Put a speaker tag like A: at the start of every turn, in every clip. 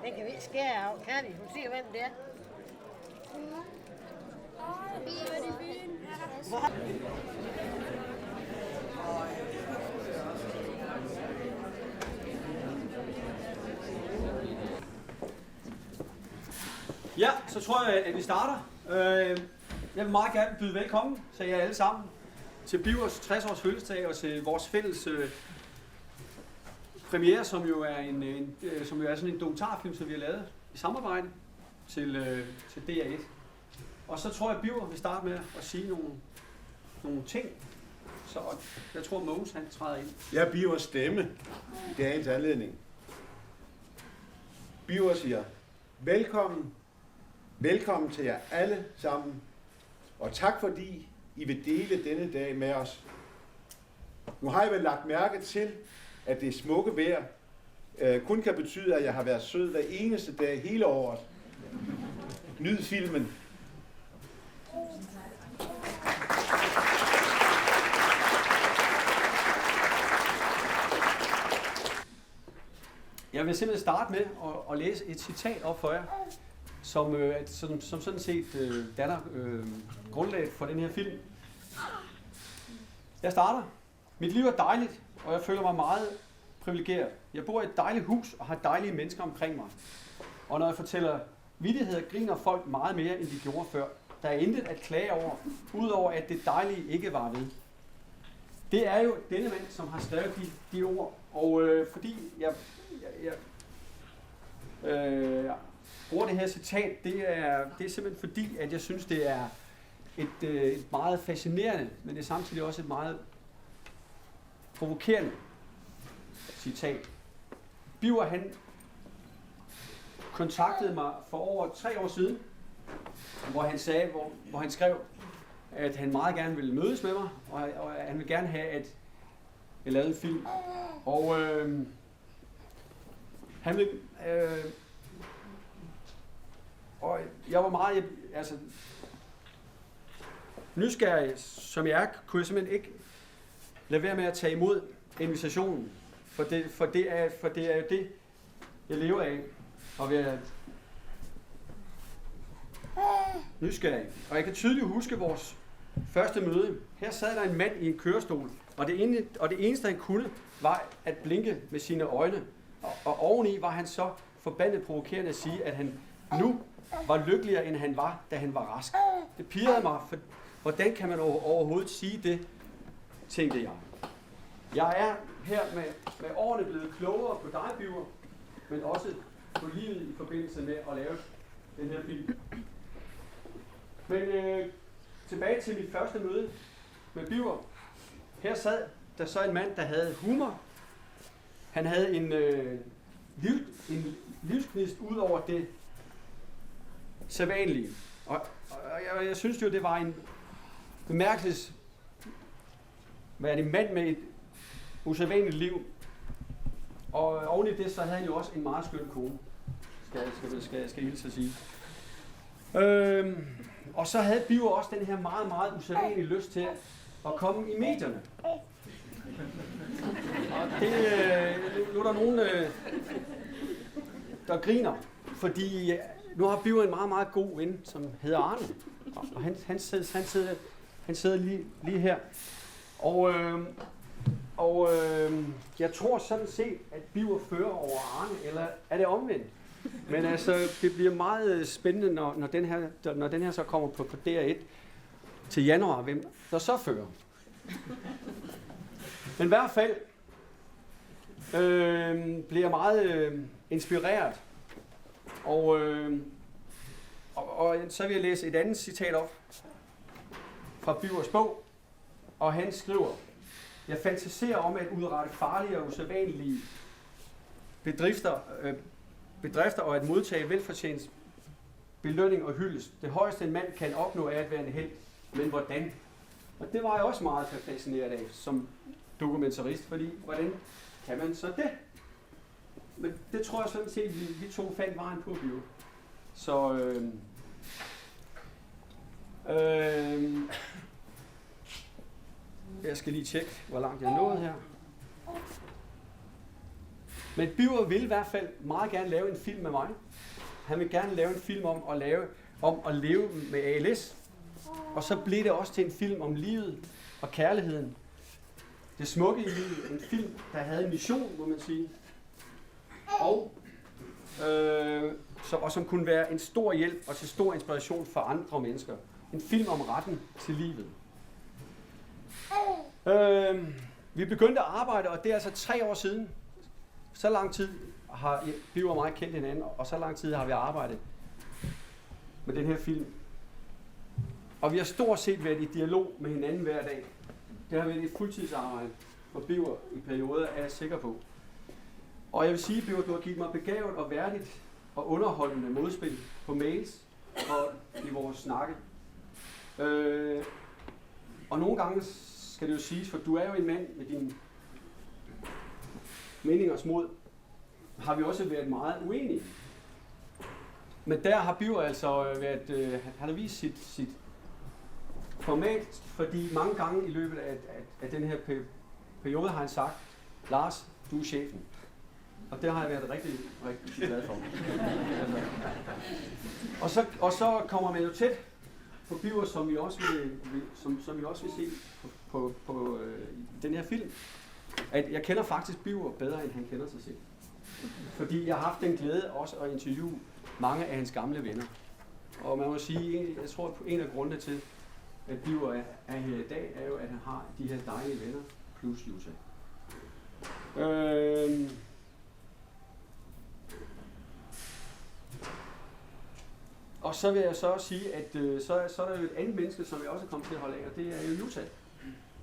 A: Den kan vi ikke skære af. Kan de? Du ser, hvem det er.
B: Biver i byen.
C: Ja, så tror jeg, at vi starter. Jeg vil meget gerne byde velkommen til jer alle sammen til Bivers 60-års fødselsdag og til vores fælles premiere, som jo er som jo er sådan en dokumentarfilm, som vi har lavet i samarbejde til DR1. Og så tror jeg, at Biver vil starte med at sige nogle ting. Så jeg tror, Mogens han træder ind.
D: Jeg er Bivers stemme i dagens anledning. Biver siger, velkommen til jer alle sammen, og tak fordi I vil dele denne dag med os. Nu har I vel lagt mærke til, at det smukke vejr kun kan betyde, at jeg har været sød hver eneste dag hele året. Nyd filmen.
C: Jeg vil simpelthen starte med at læse et citat op for jer, som sådan set danner grundlaget for den her film. Jeg starter. Mit liv er dejligt, og jeg føler mig meget privilegeret. Jeg bor i et dejligt hus og har dejlige mennesker omkring mig. Og når jeg fortæller vittigheder, griner folk meget mere, end de gjorde før. Der er intet at klage over, udover at det dejlige ikke var ved. Det er jo denne mand, som har skrevet de ord, og fordi jeg bruger det her citat, det er simpelthen fordi, at jeg synes, det er et meget fascinerende, men det er samtidig også et meget provokerende citat. Biver, han kontaktede mig for over 3 år siden, hvor han skrev, at han meget gerne ville mødes med mig, og han ville gerne have, at jeg lavede en film. Og han ville, og jeg var meget, nysgerrig, som jeg er, kunne jeg simpelthen ikke lade være med at tage imod invitationen, for det er jo det, jeg lever af, at være nysgerrig. Og jeg kan tydeligt huske vores første møde. Her sad der en mand i en kørestol, og det eneste han kunne, var at blinke med sine øjne. Og oveni var han så forbandet provokerende at sige, at han nu var lykkeligere, end han var, da han var rask. Det pirrede mig, for hvordan kan man overhovedet sige det, tænkte jeg. Jeg er her med årene blevet klogere på dig, Biver, men også på livet i forbindelse med at lave den her film. Men tilbage til mit første møde med Biver. Her sad der så en mand, der havde humor. Han havde en livsgnist ud over det sædvanlige. Og jeg synes jo, det var en bemærkelsesværdig mand med et usædvanligt liv. Og oven i det, så havde han jo også en meget skøn kone, skal jeg hilse at sige. Og så havde Biver også den her meget, meget usædvanlige lyst til at komme i medierne. Og nu er der nogen, der griner, fordi nu har Biver en meget, meget god ven, som hedder Arne. Og han sidder lige her. Og jeg tror sådan set, at Biver fører over Arne, eller er det omvendt? Men altså, det bliver meget spændende, når den her så kommer på DR1 til januar, hvem der så fører. Men i hvert fald bliver jeg meget inspireret. Og så vil jeg læse et andet citat op fra Bivers bog. Og han skriver, jeg fantaserer om at udrette farlige og usædvanlige bedrifter og at modtage velfortjent belønning og hyldest. Det højeste en mand kan opnå er at være en helt, men hvordan? Og det var jeg også meget fascineret af som dokumentarist, fordi hvordan kan man så det? Men det tror jeg sådan set, vi to fandt vejen på, Biver. Så jeg skal lige tjekke, hvor langt jeg er nået her. Men Birger vil i hvert fald meget gerne lave en film med mig. Han vil gerne lave en film om at leve med ALS. Og så blev det også til en film om livet og kærligheden. Det smukke i livet. En film, der havde en mission, må man sige. Og som kunne være en stor hjælp og til stor inspiration for andre mennesker. En film om retten til livet. Vi begyndte at arbejde, og det er altså 3 år siden. Så lang tid har Birger og mig kendt hinanden, og så lang tid har vi arbejdet med den her film. Og vi har stort set været i dialog med hinanden hver dag. Det har været et fuldtidsarbejde for Birger i perioder, er jeg sikker på. Og jeg vil sige, Birger, du har givet mig begavet og værdigt og underholdende modspil på mails og i vores snakke. Og nogle gange skal det jo siges, for du er jo en mand med dine meningers mod, har vi også været meget uenige. Men der har Birger altså været, han har vist sit format, fordi mange gange i løbet af den her periode har han sagt, Lars, du er chefen. Og det har jeg været rigtig, rigtig glad for. Og så kommer man jo tæt på Birger, som vi også vil se på den her film. At jeg kender faktisk Birger bedre, end han kender sig selv. Fordi jeg har haft den glæde også at interviewe mange af hans gamle venner. Og man må sige, jeg tror, at en af grundene til, at Birger er her i dag, er jo, at han har de her dejlige venner, plus Jutta. Og så vil jeg så sige, at så er der jo et andet menneske, som jeg også er kommet til at holde af, og det er jo Jutta.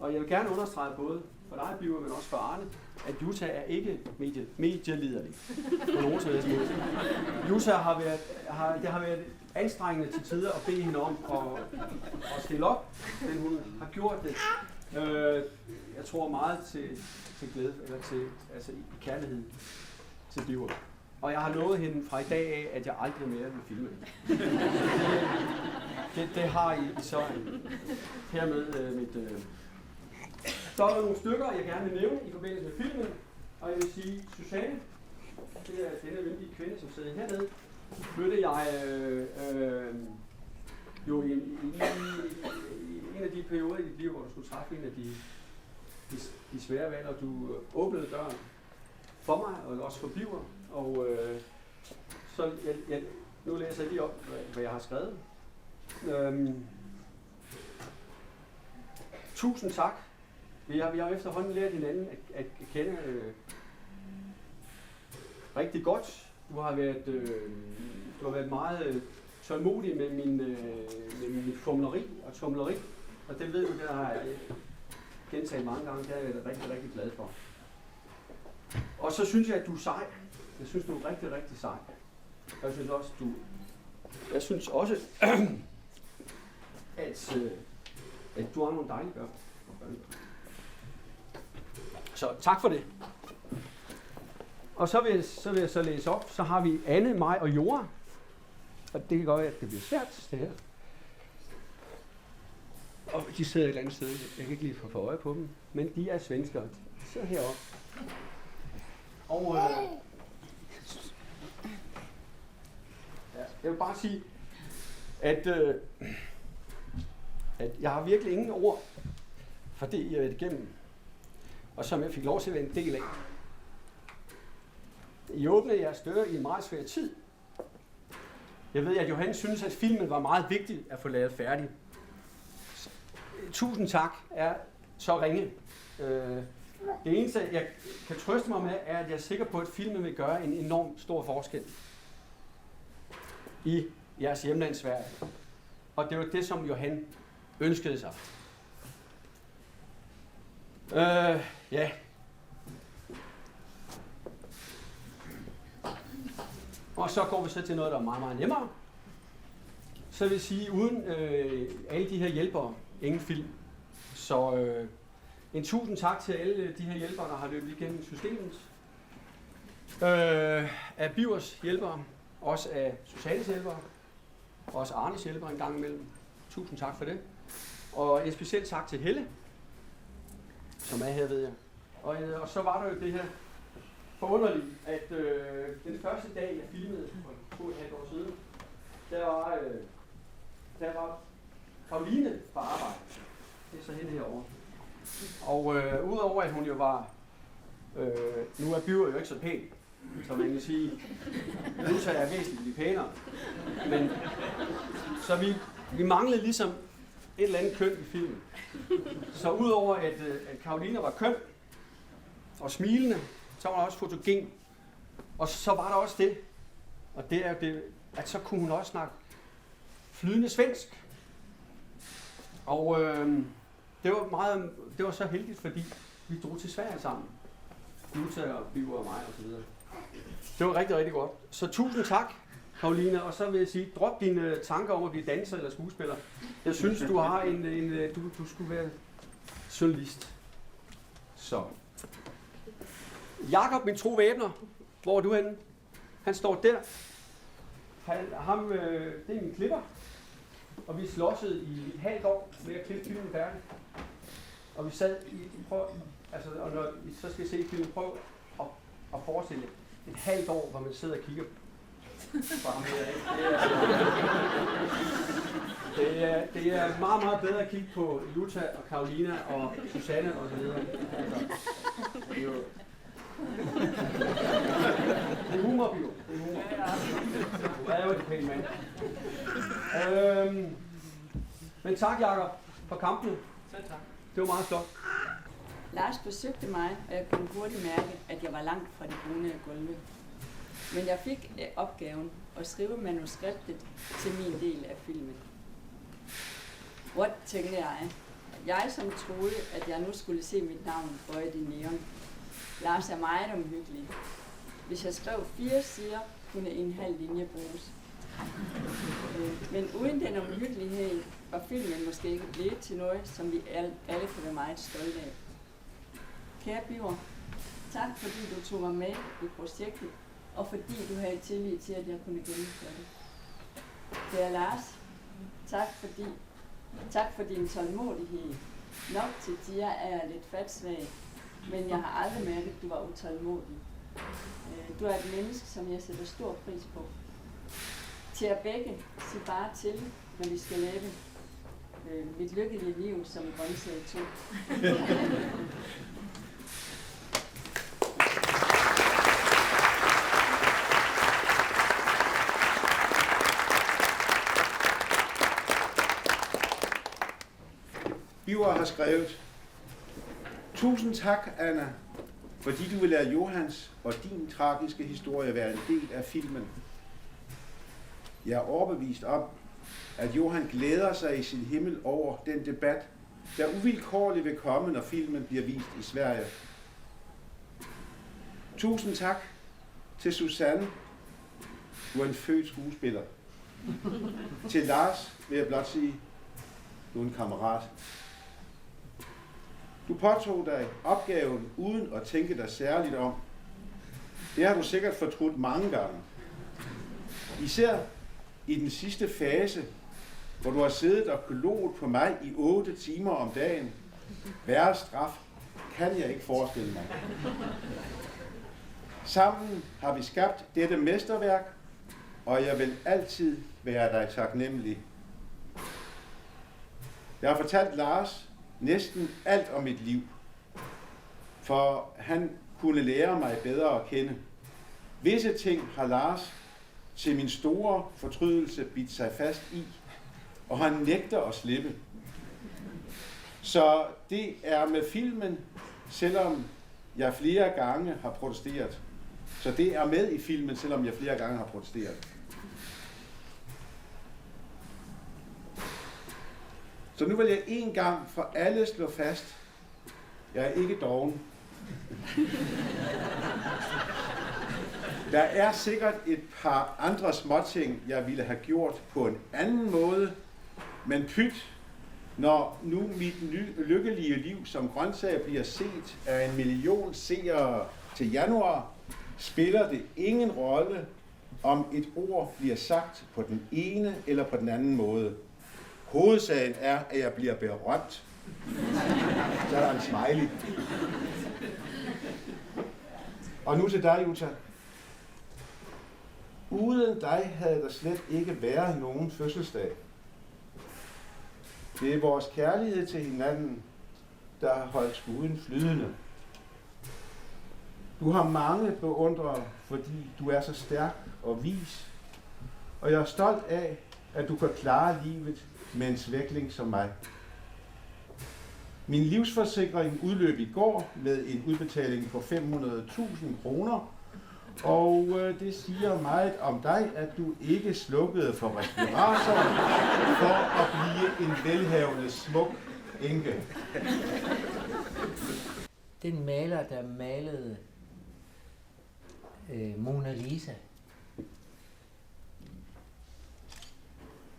C: Og jeg vil gerne understrege både for dig, Birger, men også for Arne, at Jutta er ikke medieliderlig på nogen som helst måde. Jutta det har været anstrengende til tider at bede hende om at stille op, men hun har gjort det. Jeg tror meget til glæde, eller altså i kærlighed til Birger. Og jeg har lovet hende fra i dag af, at jeg aldrig mere vil filme det har I så hermed mit... Så er der nogle stykker, jeg gerne vil nævne i forbindelse med filmen. Og jeg vil sige, Susanne, det er denne venlige kvinde, som sidder hernede, mødte jeg jo i en af de perioder i dit liv, hvor du skulle træffe en af de svære valg, og du åbnede døren for mig, og også for Birger. Og så nu læser jeg lige op, hvad jeg har skrevet. Tusind tak. Vi har efterhånden lært hinanden at kende rigtig godt. Du har været meget tålmodig med min fumleri og tumleri, og det ved du, det har jeg gentaget mange gange. Det er jeg rigtig, rigtig glad for. Og så synes jeg, at du er sej. Jeg synes, du er rigtig, rigtig sej. Og jeg synes også, at du har nogle dejlige børn. Så tak for det. Og så vil jeg så læse op. Så har vi Anne, mig og Jora. Og det kan godt være, at det bliver svært, det her. Og de sidder et eller andet sted. Jeg kan ikke lige få øje på dem. Men de er svenskere. De sidder heroppe. Og jeg vil bare sige, at jeg har virkelig ingen ord for det, I har været igennem. Og som jeg fik lov til at være en del af. I åbnede jeres døre i en meget svær tid. Jeg ved, at Johan synes, at filmen var meget vigtig at få lavet færdig. Tusind tak er så ringe. Det eneste, jeg kan trøste mig med, er, at jeg er sikker på, at filmen vil gøre en enorm stor forskel i jeres hjemland Sverige. Og det var det, som Johan ønskede sig. Ja. Og så går vi så til noget, der er meget, meget nemmere. Så vil jeg sige, uden alle de her hjælpere, ingen film. Så en tusind tak til alle de her hjælpere, der har løbet igennem systemet. Af Birgers hjælpere, også af Susannes hjælpere, også Arnes hjælpere en gang imellem. Tusind tak for det. Og en speciel tak til Helle, som er her, ved jeg. Og så var der jo det her forunderligt, at den første dag, jeg filmede for 2,5 år siden, der var Karoline på arbejde. Det er så hende herovre. Og udover at hun jo var, nu er Birger jo ikke så pæn, så man kan sige, Luta er væsentligt pænere. Men så vi manglede ligesom et eller andet køn i filmen. Så udover at Karoline var køn og smilende, så var der også fotogen. Og så var der også det, og det er det, at så kunne hun også snakke flydende svensk. Og det var så heldigt, fordi vi drog til Sverige sammen. Luta og Birger og mig og så videre. Det var rigtig, rigtig godt. Så tusind tak, Karoline, og så vil jeg sige, drop dine tanker om at blive danser eller skuespiller. Jeg synes, du har du skulle være journalist. Så. Jakob, min tro væbner, hvor er du henne? Han står der. Det er min klipper. Og vi slåsede i et halvt år med at klippe filmen færdig. Og vi sad og når I så skal se filmen, prøv at forestille et halvt år, hvor man sidder og kigger på ham her. Det er meget, meget bedre at kigge på Jutta og Karolina og Susanne og så videre. Altså, det er jo... Det er humor, Bio. Det er humor. Ja, det var det pæne mand. Men tak, Jakob, for kampene. Selv tak. Det var meget flot.
B: Lars besøgte mig, og jeg kunne hurtigt mærke, at jeg var langt fra de brune gulve. Men jeg fik opgaven at skrive manuskriptet til min del af filmen. What, tænkte jeg. Jeg som troede, at jeg nu skulle se mit navn bøjet i neon. Lars er meget omhyggelig. Hvis jeg skrev 4 sider, kunne en halv linje bruges. Men uden den omhyggelighed var filmen måske ikke blevet til noget, som vi alle kan være meget stolte af. Kære Birger, tak fordi du tog mig med i projektet, og fordi du havde tillid til, at jeg kunne gennemføre det. Kære Lars, tak for din tålmodighed. Nok til tider er jeg lidt fatsvag, men jeg har aldrig mærket, at du var utålmodig. Du er et menneske, som jeg sætter stor pris på. Til jer begge, sig bare til, når vi skal lave mit lykkelige liv som grøntsag 2.
D: Birger har skrevet: Tusind tak, Anna, fordi du vil lade Johans og din tragiske historie være en del af filmen. Jeg er overbevist om, at Johan glæder sig i sin himmel over den debat, der uvilkårligt vil komme, når filmen bliver vist i Sverige. Tusind tak til Susanne. Du er en født skuespiller. Til Lars vil jeg blot sige, du er en kammerat. Du påtog dig opgaven uden at tænke dig særligt om. Det har du sikkert fortrudt mange gange. Især i den sidste fase, hvor du har siddet og gloet på mig i 8 timer om dagen. Værre straf kan jeg ikke forestille mig. Sammen har vi skabt dette mesterværk, og jeg vil altid være dig taknemmelig. Jeg har fortalt Lars næsten alt om mit liv, for han kunne lære mig bedre at kende. Visse ting har Lars til min store fortrydelse bidt sig fast i, og han nægter at slippe. Så det er med filmen, selvom jeg flere gange har protesteret. Så det er med i filmen, selvom jeg flere gange har protesteret. Så nu vil jeg en gang for alle slå fast, jeg er ikke doven. Der er sikkert et par andre småting, jeg ville have gjort på en anden måde, men pyt, når nu mit lykkelige liv som grøntsag bliver set af 1 million seere til januar, spiller det ingen rolle, om et ord bliver sagt på den ene eller på den anden måde. Hovedsagen er, at jeg bliver berømt. Så er der en smiley. Og nu til dig, Jutta. Uden dig havde der slet ikke været nogen fødselsdag. Det er vores kærlighed til hinanden, der har holdt skuden flydende. Du har mange beundrere, fordi du er så stærk og vis. Og jeg er stolt af, at du kan klare livet med en svækling som mig. Min livsforsikring udløb i går med en udbetaling på 500.000 kroner, og det siger meget om dig, at du ikke slukkede for respiratoren for at blive en velhavende smuk enke.
A: Den maler, der malede Mona Lisa,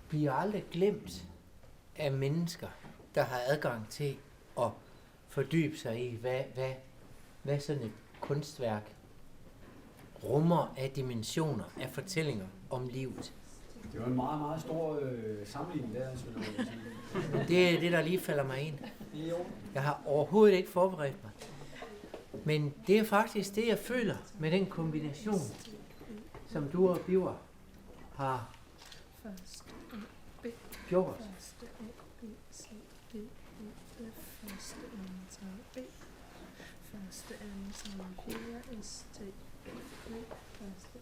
A: bliver aldrig glemt af mennesker, der har adgang til at fordybe sig i, hvad sådan et kunstværk rummer af dimensioner, af fortællinger om livet.
C: Det var en meget, meget stor sammenligning der,
A: Det er det, der lige falder mig ind.
C: Jo.
A: Jeg har overhovedet ikke forberedt mig. Men det er faktisk det, jeg føler med den kombination, som du og Biver har gjort.
E: Første, anden, tredje, fjerde, S, T, E, første,